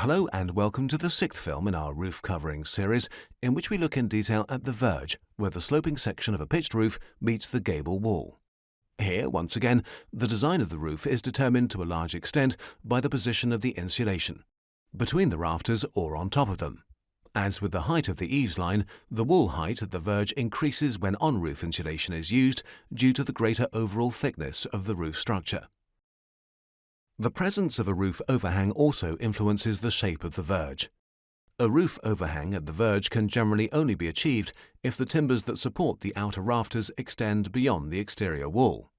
Hello and welcome to the sixth film in our roof covering series, in which we look in detail at the verge, where the sloping section of a pitched roof meets the gable wall. Here, once again, the design of the roof is determined to a large extent by the position of the insulation, between the rafters or on top of them. As with the height of the eaves line, the wall height at the verge increases when on-roof insulation is used due to the greater overall thickness of the roof structure. The presence of a roof overhang also influences the shape of the verge. A roof overhang at the verge can generally only be achieved if the timbers that support the outer rafters extend beyond the exterior wall.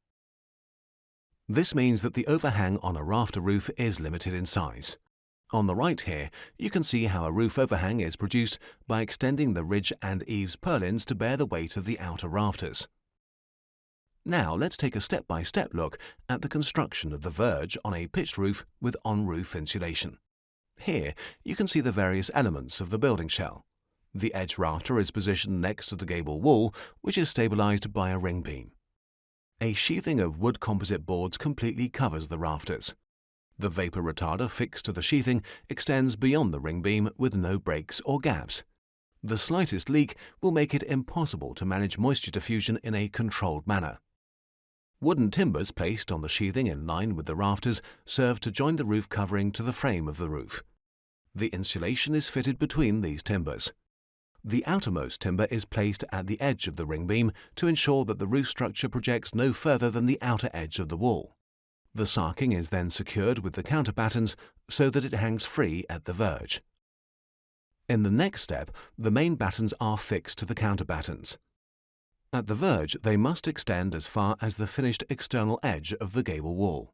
This means that the overhang on a rafter roof is limited in size. On the right here, you can see how a roof overhang is produced by extending the ridge and eaves purlins to bear the weight of the outer rafters. Now let's take a step-by-step look at the construction of the verge on a pitched roof with on-roof insulation. Here you can see the various elements of the building shell. The edge rafter is positioned next to the gable wall, which is stabilized by a ring beam. A sheathing of wood composite boards completely covers the rafters. The vapor retarder fixed to the sheathing extends beyond the ring beam with no breaks or gaps. The slightest leak will make it impossible to manage moisture diffusion in a controlled manner. Wooden timbers placed on the sheathing in line with the rafters serve to join the roof covering to the frame of the roof. The insulation is fitted between these timbers. The outermost timber is placed at the edge of the ring beam to ensure that the roof structure projects no further than the outer edge of the wall. The sarking is then secured with the counter battens so that it hangs free at the verge. In the next step, the main battens are fixed to the counter battens. At the verge, they must extend as far as the finished external edge of the gable wall.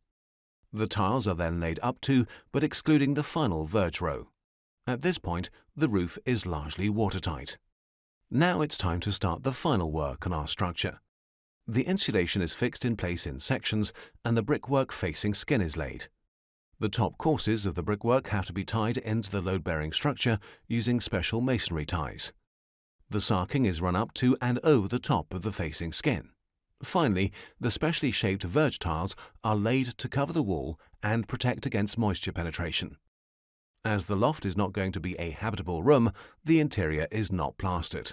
The tiles are then laid up to, but excluding the final verge row. At this point, the roof is largely watertight. Now it's time to start the final work on our structure. The insulation is fixed in place in sections and the brickwork facing skin is laid. The top courses of the brickwork have to be tied into the load-bearing structure using special masonry ties. The sarking is run up to and over the top of the facing skin. Finally, the specially shaped verge tiles are laid to cover the wall and protect against moisture penetration. As the loft is not going to be a habitable room, the interior is not plastered.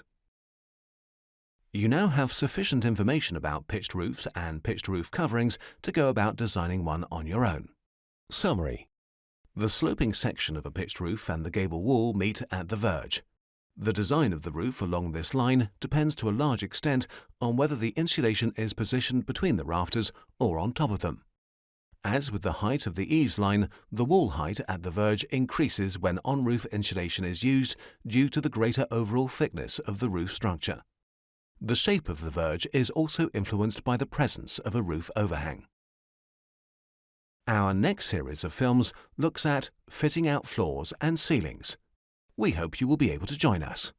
You now have sufficient information about pitched roofs and pitched roof coverings to go about designing one on your own. Summary: the sloping section of a pitched roof and the gable wall meet at the verge. The design of the roof along this line depends to a large extent on whether the insulation is positioned between the rafters or on top of them. As with the height of the eaves line, the wall height at the verge increases when on-roof insulation is used due to the greater overall thickness of the roof structure. The shape of the verge is also influenced by the presence of a roof overhang. Our next series of films looks at fitting out floors and ceilings. We hope you will be able to join us.